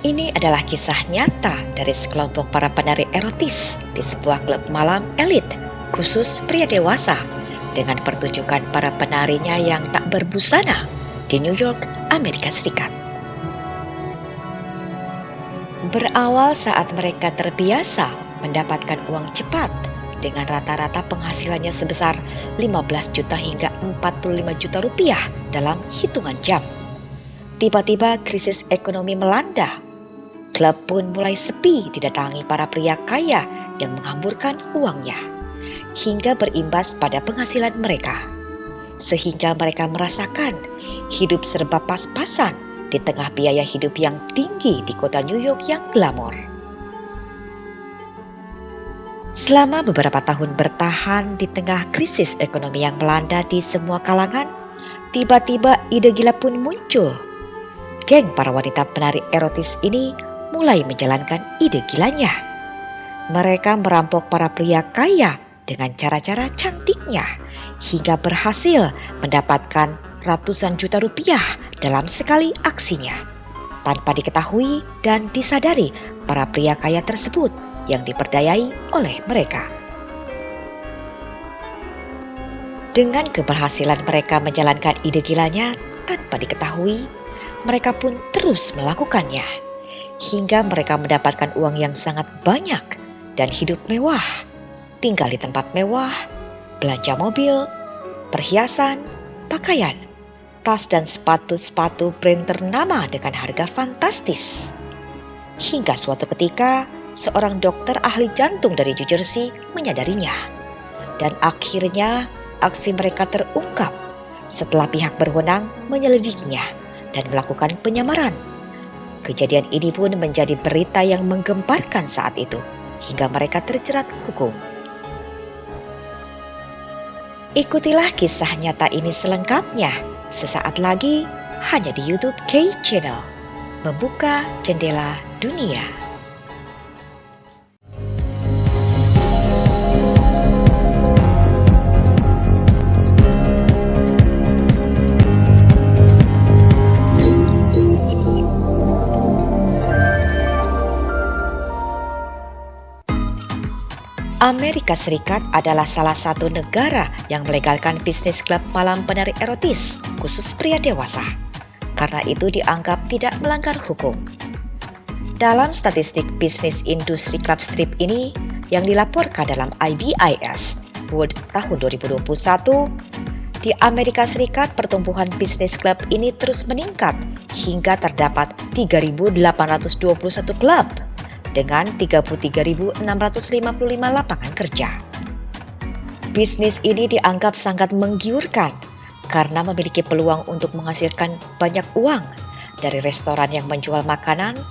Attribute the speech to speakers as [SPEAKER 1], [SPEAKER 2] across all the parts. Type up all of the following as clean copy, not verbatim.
[SPEAKER 1] Ini adalah kisah nyata dari sekelompok para penari erotis di sebuah klub malam elit, khusus pria dewasa, dengan pertunjukan para penarinya yang tak berbusana di New York, Amerika Serikat. Berawal saat mereka terbiasa mendapatkan uang cepat dengan rata-rata penghasilannya sebesar 15 juta hingga 45 juta rupiah dalam hitungan jam. Tiba-tiba krisis ekonomi melanda. Klub pun mulai sepi didatangi para pria kaya yang menghamburkan uangnya, hingga berimbas pada penghasilan mereka. Sehingga mereka merasakan hidup serba pas-pasan di tengah biaya hidup yang tinggi di kota New York yang glamor. Selama beberapa tahun bertahan di tengah krisis ekonomi yang melanda di semua kalangan, tiba-tiba ide gila pun muncul. Geng para wanita penari erotis ini mulai menjalankan ide gilanya. Mereka merampok para pria kaya dengan cara-cara cantiknya, hingga berhasil mendapatkan ratusan juta rupiah dalam sekali aksinya, tanpa diketahui dan disadari para pria kaya tersebut yang diperdayai oleh mereka. Dengan keberhasilan mereka menjalankan ide gilanya tanpa diketahui, mereka pun terus melakukannya, hingga mereka mendapatkan uang yang sangat banyak dan hidup mewah, tinggal di tempat mewah, belanja mobil, perhiasan, pakaian, tas dan sepatu-sepatu brand ternama dengan harga fantastis. Hingga suatu ketika, seorang dokter ahli jantung dari New Jersey menyadarinya. Dan akhirnya aksi mereka terungkap setelah pihak berwenang menyelidikinya dan melakukan penyamaran. Kejadian ini pun menjadi berita yang menggemparkan saat itu, hingga mereka terjerat hukum. Ikutilah kisah nyata ini selengkapnya sesaat lagi hanya di YouTube K Channel. Membuka jendela dunia. Amerika Serikat adalah salah satu negara yang melegalkan bisnis klub malam penari erotis, khusus pria dewasa. Karena itu dianggap tidak melanggar hukum. Dalam statistik bisnis industri klub strip ini yang dilaporkan dalam IBIS World tahun 2021, di Amerika Serikat pertumbuhan bisnis klub ini terus meningkat hingga terdapat 3.821 klub dengan 33.655 lapangan kerja. Bisnis ini dianggap sangat menggiurkan karena memiliki peluang untuk menghasilkan banyak uang dari restoran yang menjual makanan,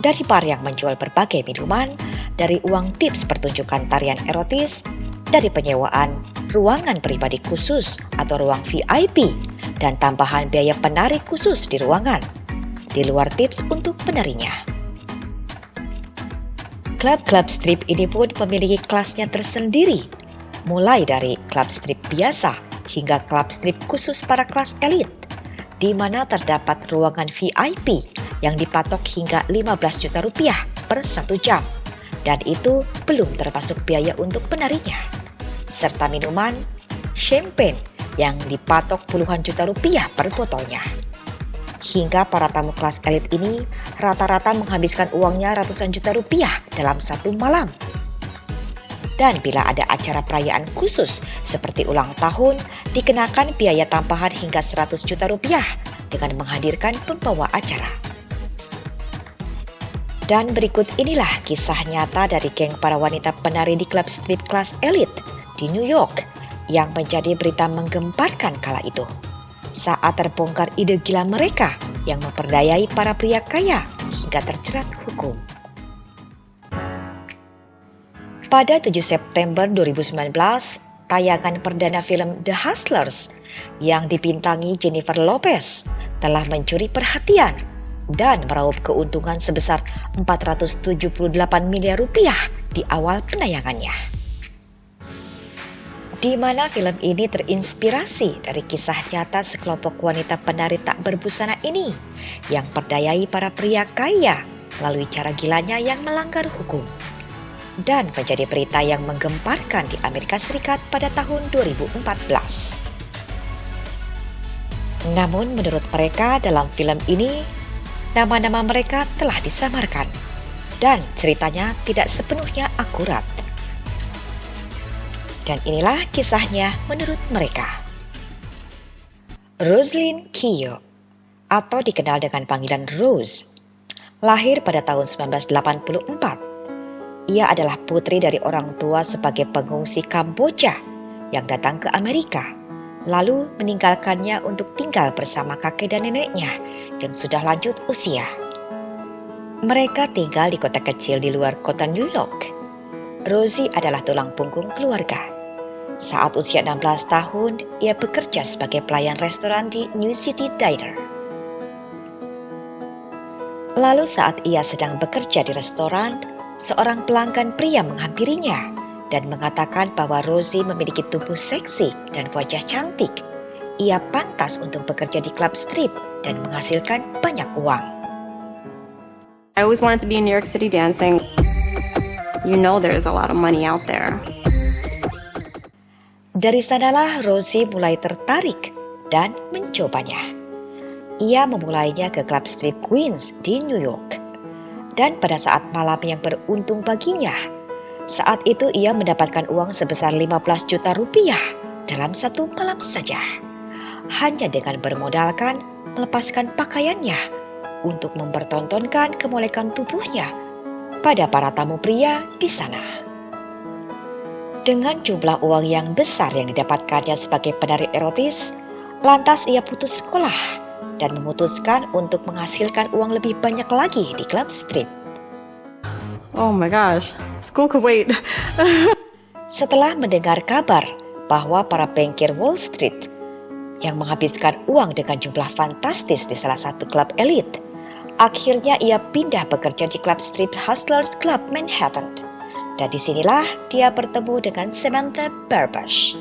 [SPEAKER 1] dari bar yang menjual berbagai minuman, dari uang tips pertunjukan tarian erotis, dari penyewaan ruangan pribadi khusus atau ruang VIP, dan tambahan biaya penari khusus di ruangan, di luar tips untuk penarinya. Klub-klub strip ini pun memiliki kelasnya tersendiri, mulai dari klub strip biasa hingga klub strip khusus para kelas elit, di mana terdapat ruangan VIP yang dipatok hingga 15 juta rupiah per 1 jam, dan itu belum termasuk biaya untuk penarinya, serta minuman, champagne yang dipatok puluhan juta rupiah per botolnya. Hingga para tamu kelas elit ini rata-rata menghabiskan uangnya ratusan juta rupiah dalam satu malam. Dan bila ada acara perayaan khusus seperti ulang tahun, dikenakan biaya tambahan hingga 100 juta rupiah dengan menghadirkan pembawa acara. Dan berikut inilah kisah nyata dari geng para wanita penari di klub strip kelas elit di New York yang menjadi berita menggemparkan kala itu, saat terbongkar ide gila mereka yang memperdayai para pria kaya hingga terjerat hukum. Pada 7 September 2019, tayangan perdana film The Hustlers yang dibintangi Jennifer Lopez telah mencuri perhatian dan meraup keuntungan sebesar 478 miliar rupiah di awal penayangannya. Di mana film ini terinspirasi dari kisah nyata sekelompok wanita penari tak berbusana ini yang perdayai para pria kaya melalui cara gilanya yang melanggar hukum dan menjadi berita yang menggemparkan di Amerika Serikat pada tahun 2014. Namun menurut mereka dalam film ini, nama-nama mereka telah disamarkan dan ceritanya tidak sepenuhnya akurat. Dan inilah kisahnya menurut mereka. Rosalynn Keough, atau dikenal dengan panggilan Rose, lahir pada tahun 1984. Ia adalah putri dari orang tua sebagai pengungsi Kamboja yang datang ke Amerika, lalu meninggalkannya untuk tinggal bersama kakek dan neneknya yang sudah lanjut usia. Mereka tinggal di kota kecil di luar kota New York. Rosie adalah tulang punggung keluarga. Saat usia 16 tahun, ia bekerja sebagai pelayan restoran di New City Diner. Lalu saat ia sedang bekerja di restoran, seorang pelanggan pria menghampirinya dan mengatakan bahwa Rosie memiliki tubuh seksi dan wajah cantik. Ia pantas untuk bekerja di klub strip dan menghasilkan banyak uang.
[SPEAKER 2] I always wanted to be in New York City dancing. You know there's a lot of money out there.
[SPEAKER 1] Dari sanalah Rosie mulai tertarik dan mencobanya. Ia memulainya ke klub strip Queens di New York. Dan pada saat malam yang beruntung baginya, saat itu ia mendapatkan uang sebesar 15 juta rupiah dalam satu malam saja. Hanya dengan bermodalkan melepaskan pakaiannya untuk mempertontonkan kemolekan tubuhnya pada para tamu pria di sana. Dengan jumlah uang yang besar yang didapatkannya sebagai penari erotis, lantas ia putus sekolah dan memutuskan untuk menghasilkan uang lebih banyak lagi di klub strip.
[SPEAKER 2] Oh my gosh, school could wait.
[SPEAKER 1] Setelah mendengar kabar bahwa para bankir Wall Street yang menghabiskan uang dengan jumlah fantastis di salah satu klub elit, akhirnya ia pindah bekerja di klub strip Hustlers Club Manhattan. Dan disinilah dia bertemu dengan Samantha Barbush.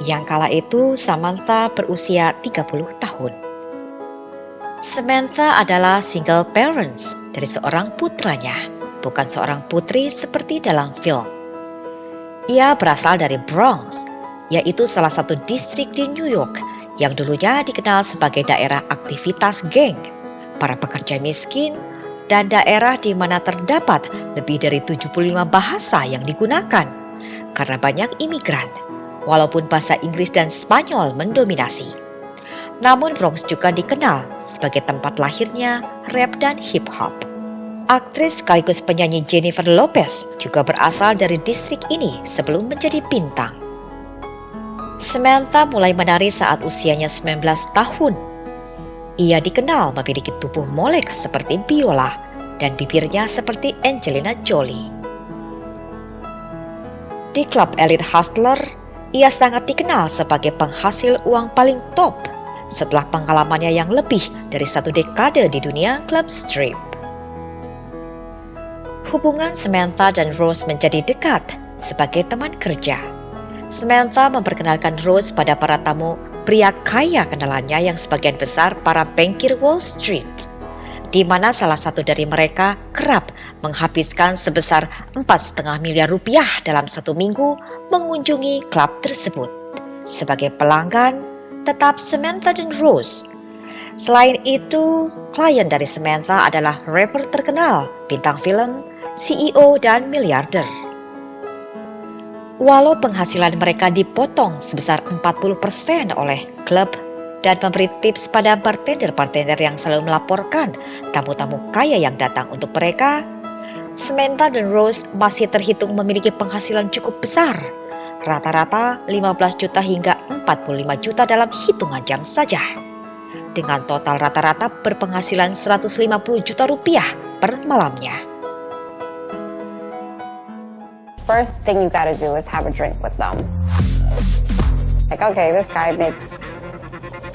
[SPEAKER 1] Yang kala itu Samantha berusia 30 tahun. Samantha adalah single parents dari seorang putranya, bukan seorang putri seperti dalam film. Ia berasal dari Bronx, yaitu salah satu distrik di New York yang dulunya dikenal sebagai daerah aktivitas geng, para pekerja miskin, dan daerah di mana terdapat lebih dari 75 bahasa yang digunakan karena banyak imigran, walaupun bahasa Inggris dan Spanyol mendominasi. Namun Bronx juga dikenal sebagai tempat lahirnya rap dan hip-hop. Aktris sekaligus penyanyi Jennifer Lopez juga berasal dari distrik ini sebelum menjadi bintang. Samantha mulai menari saat usianya 19 tahun. Ia dikenal memiliki tubuh molek seperti biola dan bibirnya seperti Angelina Jolie. Di klub elit Hustler, ia sangat dikenal sebagai penghasil uang paling top setelah pengalamannya yang lebih dari 1 dekade di dunia klub strip. Hubungan Samantha dan Rose menjadi dekat sebagai teman kerja. Samantha memperkenalkan Rose pada para tamu pria kaya kenalannya yang sebagian besar para bankir Wall Street, di mana salah satu dari mereka kerap menghabiskan sebesar 4,5 miliar rupiah dalam 1 minggu mengunjungi klub tersebut. Sebagai pelanggan tetap Samantha dan Rose. Selain itu, klien dari Samantha adalah rapper terkenal, bintang film, CEO, dan miliarder. Walau penghasilan mereka dipotong sebesar 40% oleh klub dan memberi tips pada bartender-bartender yang selalu melaporkan tamu-tamu kaya yang datang untuk mereka, Samantha dan Rose masih terhitung memiliki penghasilan cukup besar, rata-rata 15 juta hingga 45 juta dalam hitungan jam saja, dengan total rata-rata berpenghasilan 150 juta rupiah per malamnya.
[SPEAKER 2] First thing you gotta do is have a drink with them. Like, okay, this guy makes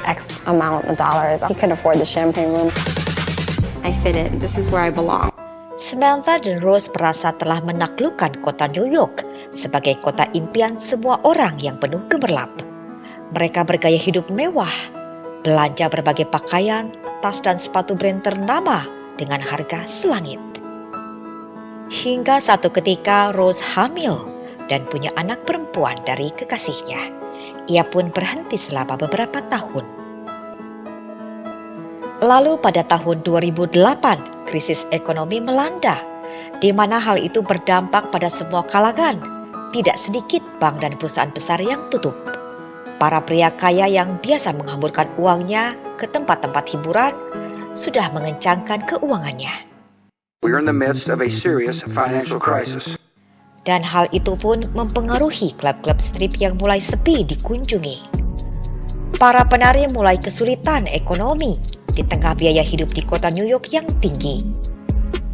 [SPEAKER 2] X amount of dollars. He can afford the champagne room. I fit in. This is where I belong.
[SPEAKER 1] Samantha dan Rose merasa telah menaklukkan kota New York sebagai kota impian semua orang yang penuh gemerlap. Mereka bergaya hidup mewah, belanja berbagai pakaian, tas dan sepatu brand ternama, dengan harga selangit. Hingga satu ketika Rose hamil dan punya anak perempuan dari kekasihnya. Ia pun berhenti selama beberapa tahun. Lalu pada tahun 2008, krisis ekonomi melanda, di mana hal itu berdampak pada semua kalangan. Tidak sedikit bank dan perusahaan besar yang tutup. Para pria kaya yang biasa menghamburkan uangnya ke tempat-tempat hiburan sudah mengencangkan keuangannya.
[SPEAKER 3] We are in the midst of a serious financial crisis.
[SPEAKER 1] Dan hal itu pun mempengaruhi klub-klub strip yang mulai sepi dikunjungi. Para penari mulai kesulitan ekonomi di tengah biaya hidup di kota New York yang tinggi.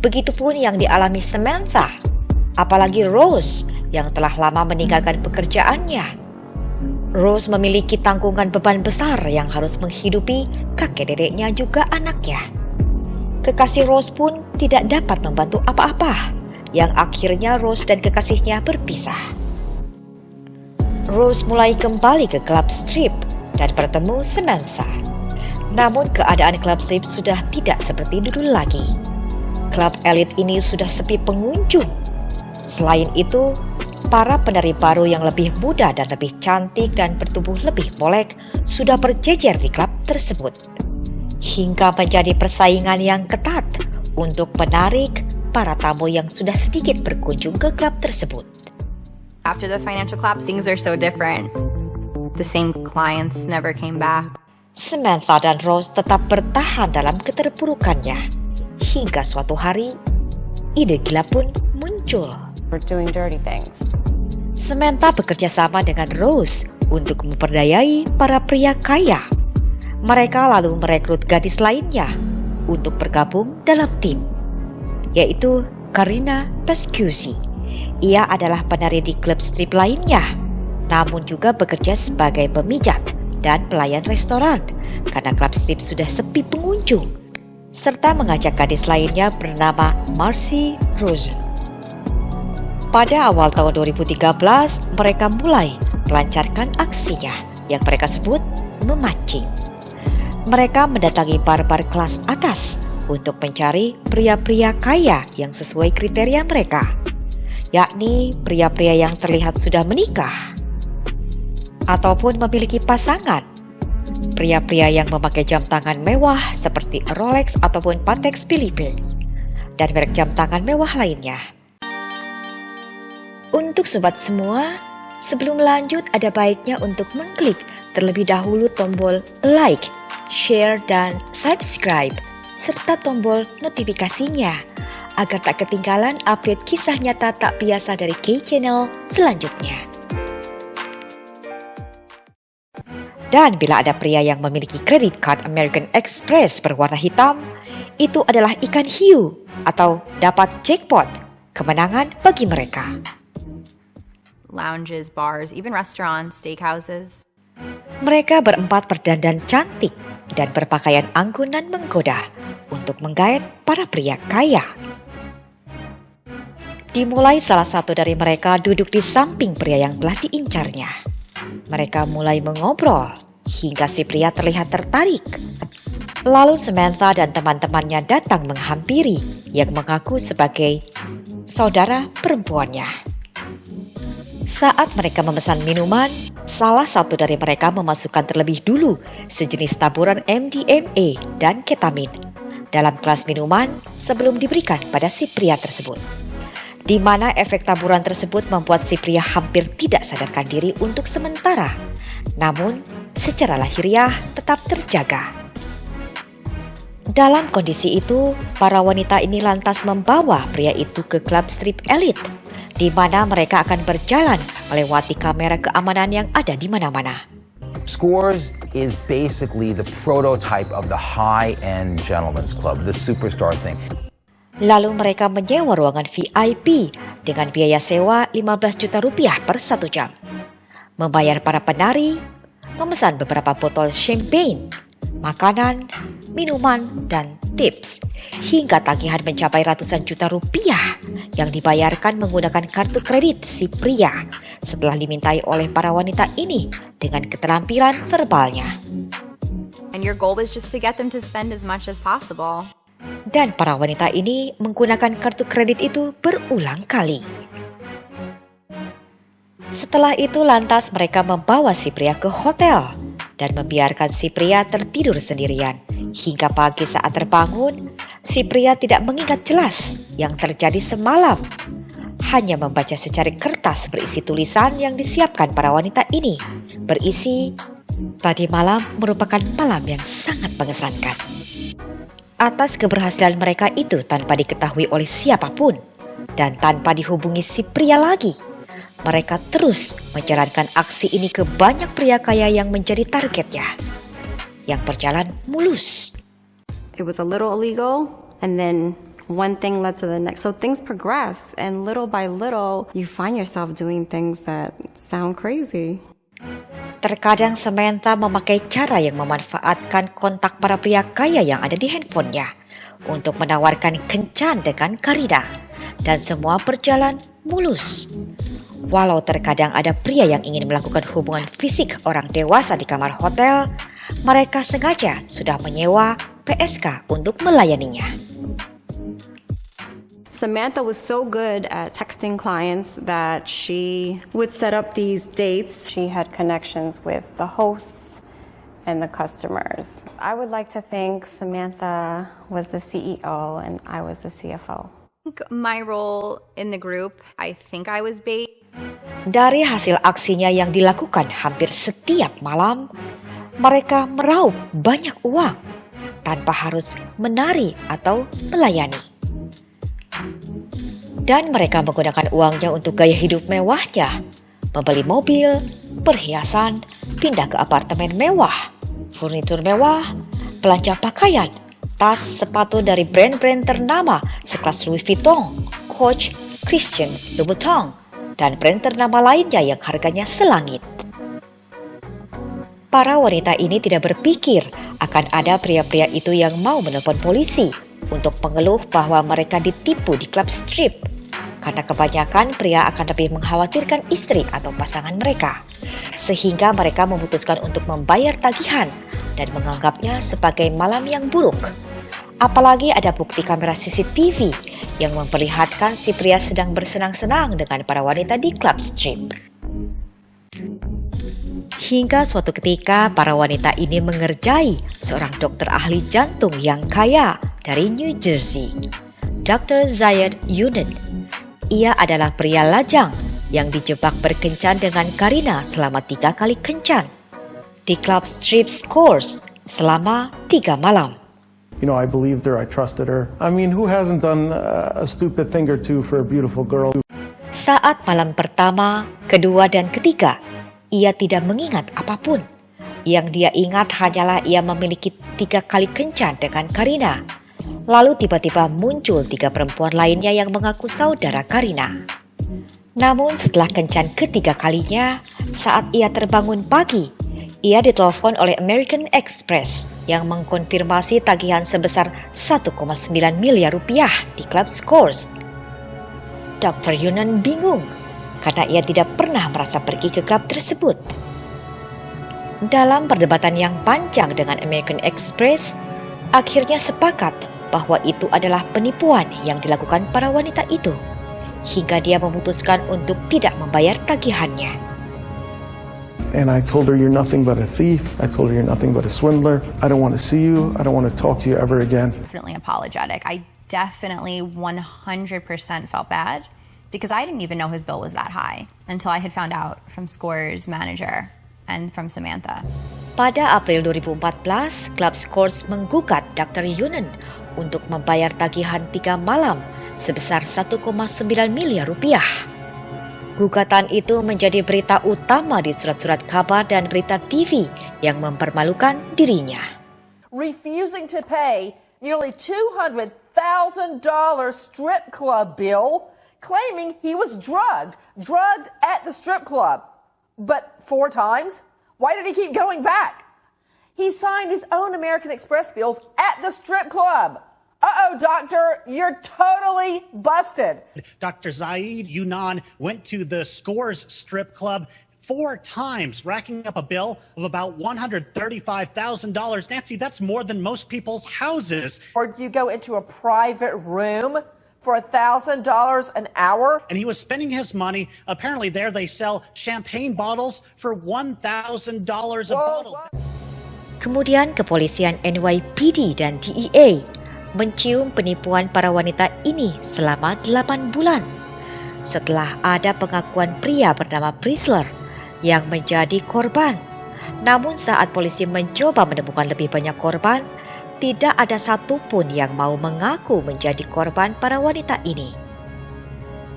[SPEAKER 1] Begitupun yang dialami Samantha, apalagi Rose yang telah lama meninggalkan pekerjaannya. Rose memiliki tanggungan beban besar yang harus menghidupi kakek dedeknya juga anaknya. Kekasih Rose pun tidak dapat membantu apa-apa, yang akhirnya Rose dan kekasihnya berpisah. Rose mulai kembali ke klub strip dan bertemu Samantha. Namun keadaan klub strip sudah tidak seperti dulu lagi. Klub elit ini sudah sepi pengunjung. Selain itu, para penari baru yang lebih muda dan lebih cantik dan bertubuh lebih molek sudah berjejer di klub tersebut. Hingga menjadi persaingan yang ketat untuk menarik para tamu yang sudah sedikit berkunjung ke klub tersebut.
[SPEAKER 4] After the financial collapse, things are so different. The same clients never came back.
[SPEAKER 1] Samantha dan Rose tetap bertahan dalam keterpurukannya. Hingga suatu hari, ide gila pun muncul.
[SPEAKER 2] We're doing dirty things.
[SPEAKER 1] Samantha bekerja sama dengan Rose untuk memperdayai para pria kaya. Mereka lalu merekrut gadis lainnya untuk bergabung dalam tim, yaitu Karina Pascucci. Ia adalah penari di klub strip lainnya, namun juga bekerja sebagai pemijat dan pelayan restoran karena klub strip sudah sepi pengunjung, serta mengajak gadis lainnya bernama Marcy Rosen. Pada awal tahun 2013, mereka mulai melancarkan aksinya yang mereka sebut memancing. Mereka mendatangi bar-bar kelas atas untuk mencari pria-pria kaya yang sesuai kriteria mereka, yakni pria-pria yang terlihat sudah menikah ataupun memiliki pasangan, pria-pria yang memakai jam tangan mewah seperti Rolex ataupun Patek Philippe, dan merek jam tangan mewah lainnya. Untuk sobat semua, sebelum lanjut ada baiknya untuk mengklik terlebih dahulu tombol like, share, dan subscribe, serta tombol notifikasinya, agar tak ketinggalan update kisah nyata tak biasa dari K-Channel selanjutnya. Dan bila ada pria yang memiliki kredit card American Express berwarna hitam, itu adalah ikan hiu atau dapat jackpot, kemenangan bagi mereka.
[SPEAKER 4] Lounges, bars, even restaurants, steakhouses.
[SPEAKER 1] Mereka berempat berdandan cantik dan berpakaian anggun dan menggoda untuk menggait para pria kaya. Dimulai salah satu dari mereka duduk di samping pria yang telah diincarnya. Mereka mulai mengobrol hingga si pria terlihat tertarik. Lalu Samantha dan teman-temannya datang menghampiri yang mengaku sebagai saudara perempuannya. Saat mereka memesan minuman, salah satu dari mereka memasukkan terlebih dulu sejenis taburan MDMA dan ketamin dalam gelas minuman sebelum diberikan pada si pria tersebut, di mana efek taburan tersebut membuat si pria hampir tidak sadarkan diri untuk sementara, namun secara lahiriah tetap terjaga. Dalam kondisi itu, para wanita ini lantas membawa pria itu ke klub strip elit, di mana mereka akan berjalan melewati kamera keamanan yang ada di mana-mana.
[SPEAKER 5] Scores is basically the prototype of the high-end gentleman's club, the superstar thing.
[SPEAKER 1] Lalu mereka menyewa ruangan VIP dengan biaya sewa 15 juta rupiah per 1 jam. Membayar para penari, memesan beberapa botol champagne, makanan, minuman, dan tips, hingga tagihan mencapai ratusan juta rupiah yang dibayarkan menggunakan kartu kredit si pria setelah dimintai oleh para wanita ini dengan keterampilan verbalnya.
[SPEAKER 4] And your goal was just to get them to spend as much as possible.
[SPEAKER 1] Dan para wanita ini menggunakan kartu kredit itu berulang kali. Setelah itu lantas mereka membawa si pria ke hotel dan membiarkan si pria tertidur sendirian. Hingga pagi saat terbangun, si pria tidak mengingat jelas yang terjadi semalam. Hanya membaca secari kertas berisi tulisan yang disiapkan para wanita ini. Berisi, tadi malam merupakan malam yang sangat mengesankan. Atas keberhasilan mereka itu tanpa diketahui oleh siapapun dan tanpa dihubungi si pria lagi, mereka terus menjalankan aksi ini ke banyak pria kaya yang menjadi targetnya, yang berjalan mulus.
[SPEAKER 2] It was a little illegal, and then one thing led to the next. So things progress, and little by little, you find yourself doing things that sound crazy.
[SPEAKER 1] Terkadang Samantha memakai cara yang memanfaatkan kontak para pria kaya yang ada di handphonenya untuk menawarkan kencan dengan Karina, dan semua berjalan mulus. Walau terkadang ada pria yang ingin melakukan hubungan fisik orang dewasa di kamar hotel, mereka sengaja sudah menyewa PSK untuk melayaninya.
[SPEAKER 2] Samantha was so good at texting clients that she would set up these dates. She had connections with the hosts and the customers. I would like to think Samantha was the CEO and I was the CFO.
[SPEAKER 4] My role in the group, I think I was bait.
[SPEAKER 1] Dari hasil aksinya yang dilakukan hampir setiap malam, mereka meraup banyak uang tanpa harus menari atau melayani. Dan mereka menggunakan uangnya untuk gaya hidup mewahnya, membeli mobil, perhiasan, pindah ke apartemen mewah, furnitur mewah, belanja pakaian, tas, sepatu dari brand-brand ternama sekelas Louis Vuitton, Coach, Christian, Louboutin, dan brand ternama lainnya yang harganya selangit. Para wanita ini tidak berpikir akan ada pria-pria itu yang mau menelpon polisi untuk mengeluh bahwa mereka ditipu di klub strip, karena kebanyakan pria akan lebih mengkhawatirkan istri atau pasangan mereka, sehingga mereka memutuskan untuk membayar tagihan dan menganggapnya sebagai malam yang buruk. Apalagi ada bukti kamera CCTV yang memperlihatkan si pria sedang bersenang-senang dengan para wanita di klub strip. Hingga suatu ketika para wanita ini mengerjai seorang dokter ahli jantung yang kaya dari New Jersey, Dr. Zayed Younan. Ia adalah pria lajang yang dijebak berkencan dengan Karina selama 3 kali kencan di klub strip Scores selama 3 malam.
[SPEAKER 6] You know, I believed her, I trusted her. I mean, who hasn't done a stupid thing or two for a beautiful girl?
[SPEAKER 1] Saat malam pertama, kedua, dan ketiga, ia tidak mengingat apapun. Yang dia ingat hanyalah ia memiliki 3 kali kencan dengan Karina. Lalu tiba-tiba muncul 3 perempuan lainnya yang mengaku saudara Karina. Namun setelah kencan ketiga kalinya, saat ia terbangun pagi, ia ditelepon oleh American Express yang mengkonfirmasi tagihan sebesar 1,9 miliar rupiah di klub Scores. Dr. Younan bingung karena ia tidak pernah merasa pergi ke klub tersebut. Dalam perdebatan yang panjang dengan American Express, akhirnya sepakat bahwa itu adalah penipuan yang dilakukan para wanita itu, hingga dia memutuskan untuk tidak membayar tagihannya.
[SPEAKER 6] And I told her, you're nothing but a thief. I told her, you're nothing but a swindler. I don't want to see you. I don't want to talk to you ever again.
[SPEAKER 4] Definitely apologetic. I definitely 100% felt bad because I didn't even know his bill was that high until I had found out from Scores' manager and from Samantha.
[SPEAKER 1] Pada April 2014, klub Scores menggugat Dr. Younan untuk membayar tagihan 3 malam sebesar 1,9 miliar rupiah. Gugatan itu menjadi berita utama di surat-surat kabar dan berita TV yang mempermalukan dirinya.
[SPEAKER 7] Refusing to pay nearly $200,000 strip club bill, claiming he was drugged at the strip club. But 4 times? Why did he keep going back? He signed his own American Express bills at the strip club. Uh-oh, doctor, you're totally busted.
[SPEAKER 8] Dr. Zayed Younan went to the Scores strip club 4 times, racking up a bill of about $135,000. Nancy, that's more than most people's houses.
[SPEAKER 7] Or you go into a private room for $1,000 an hour?
[SPEAKER 8] And he was spending his money. Apparently there they sell champagne bottles for $1,000 a bottle.
[SPEAKER 1] Kemudian kepolisian NYPD dan DEA mencium penipuan para wanita ini selama 8 bulan. Setelah ada pengakuan pria bernama Prisler yang menjadi korban. Namun saat polisi mencoba menemukan lebih banyak korban, tidak ada satupun yang mau mengaku menjadi korban para wanita ini.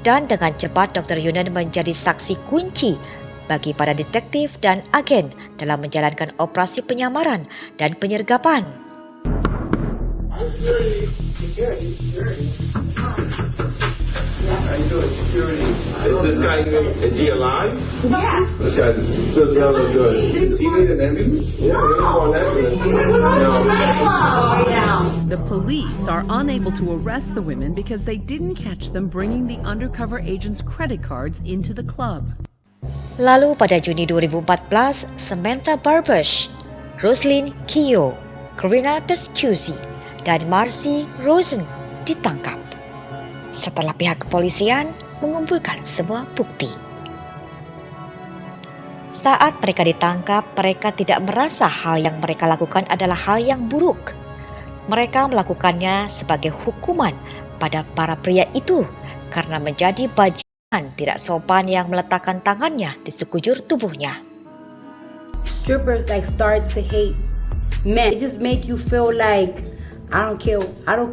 [SPEAKER 1] Dan dengan cepat Dr. Yunan menjadi saksi kunci bagi para detektif dan agen dalam menjalankan operasi penyamaran dan penyergapan.
[SPEAKER 9] How you doing, security? Is this guy even, is he alive? Yeah. This guy does not look good. Does he need an ambulance? Yeah, we need an ambulance.
[SPEAKER 10] The police are unable to arrest the women because they didn't catch them bringing the undercover agents' credit cards into the club.
[SPEAKER 1] Lalu pada Juni 2014, Samantha Barbush, Roslyn Keough, Karina Pescusi, dan Marcy Rosen ditangkap setelah pihak kepolisian mengumpulkan semua bukti. Saat mereka ditangkap, mereka tidak merasa hal yang mereka lakukan adalah hal yang buruk. Mereka melakukannya sebagai hukuman pada para pria itu karena menjadi bajingan tidak sopan yang meletakkan tangannya di sekujur tubuhnya.
[SPEAKER 11] Strippers start to hate men. It just make you feel like I don't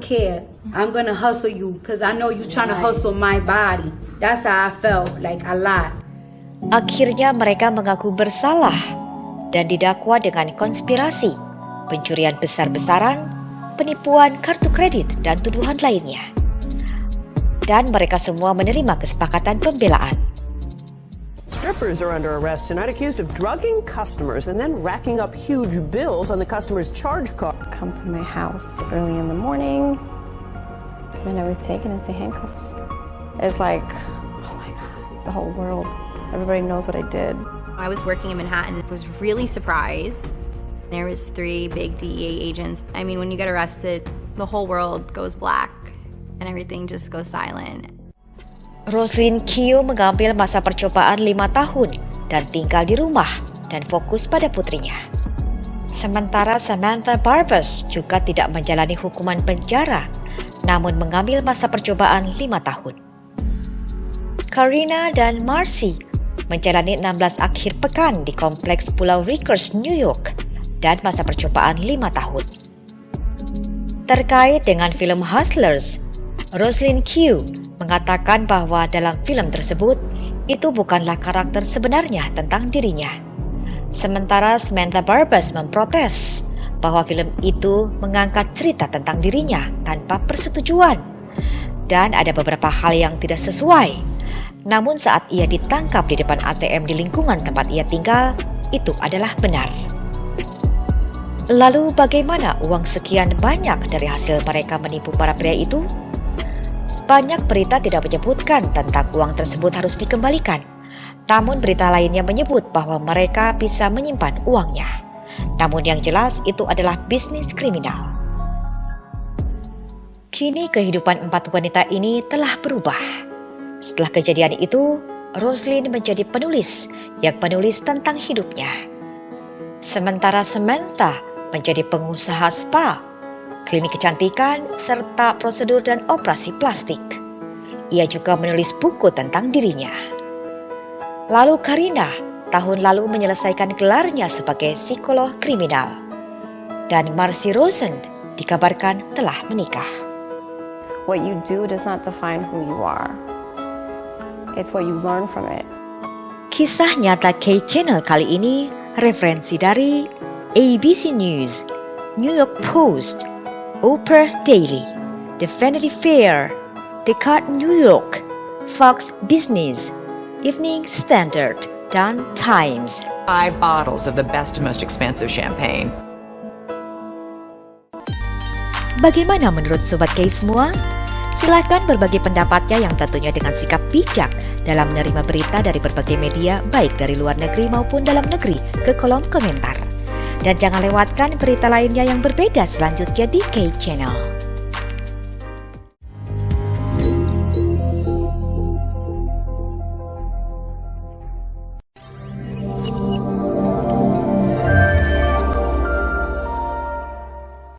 [SPEAKER 11] care. I'm gonna hustle you because I know you trying to hustle my body. That's how I felt, like a lot.
[SPEAKER 1] Akhirnya mereka mengaku bersalah dan didakwa dengan konspirasi, pencurian besar-besaran, penipuan kartu kredit, dan tuduhan lainnya. Dan mereka semua menerima kesepakatan pembelaan.
[SPEAKER 12] Strippers are under arrest tonight, accused of drugging customers and then racking up huge bills on the customer's charge card.
[SPEAKER 2] Come to my house early in the morning, and I was taken into handcuffs. It's like, oh my God, the whole world. Everybody knows what I did.
[SPEAKER 4] I was working in Manhattan, was really surprised. There was 3 big DEA agents. I mean, when you get arrested, the whole world goes black and everything just goes silent.
[SPEAKER 1] Roslyn Keough mengambil masa percobaan 5 tahun dan tinggal di rumah dan fokus pada putrinya. Sementara Samantha Barbush juga tidak menjalani hukuman penjara, namun mengambil masa percobaan 5 tahun. Karina dan Marcy menjalani 16 akhir pekan di kompleks Pulau Rikers, New York, dan masa percobaan 5 tahun. Terkait dengan film Hustlers, Roslyn Keough mengatakan bahwa dalam film tersebut, itu bukanlah karakter sebenarnya tentang dirinya. Sementara Samantha Barbush memprotes bahwa film itu mengangkat cerita tentang dirinya tanpa persetujuan. Dan ada beberapa hal yang tidak sesuai. Namun saat ia ditangkap di depan ATM di lingkungan tempat ia tinggal, itu adalah benar. Lalu bagaimana uang sekian banyak dari hasil mereka menipu para pria itu? Banyak berita tidak menyebutkan tentang uang tersebut harus dikembalikan. Namun berita lainnya menyebut bahwa mereka bisa menyimpan uangnya. Namun yang jelas itu adalah bisnis kriminal. Kini kehidupan 4 wanita ini telah berubah. Setelah kejadian itu, Roslyn menjadi penulis yang menulis tentang hidupnya. Sementara Samantha menjadi pengusaha spa, klinik kecantikan, serta prosedur dan operasi plastik. Ia juga menulis buku tentang dirinya. Lalu Karina tahun lalu menyelesaikan gelarnya sebagai psikolog kriminal. Dan Marcy Rosen dikabarkan telah menikah.
[SPEAKER 2] What you do does not define who you are. It's what you learn from it.
[SPEAKER 1] Kisah nyata K-Channel kali ini referensi dari ABC News, New York Post, Oprah Daily, The Vanity Fair, Decat New York, Fox Business, Evening Standard, dan Times.
[SPEAKER 13] 5 bottles of the best and most expensive champagne.
[SPEAKER 1] Bagaimana menurut Sobat K semua? Silahkan berbagi pendapatnya yang tentunya dengan sikap bijak dalam menerima berita dari berbagai media baik dari luar negeri maupun dalam negeri ke kolom komentar. Dan jangan lewatkan berita lainnya yang berbeda selanjutnya di K Channel.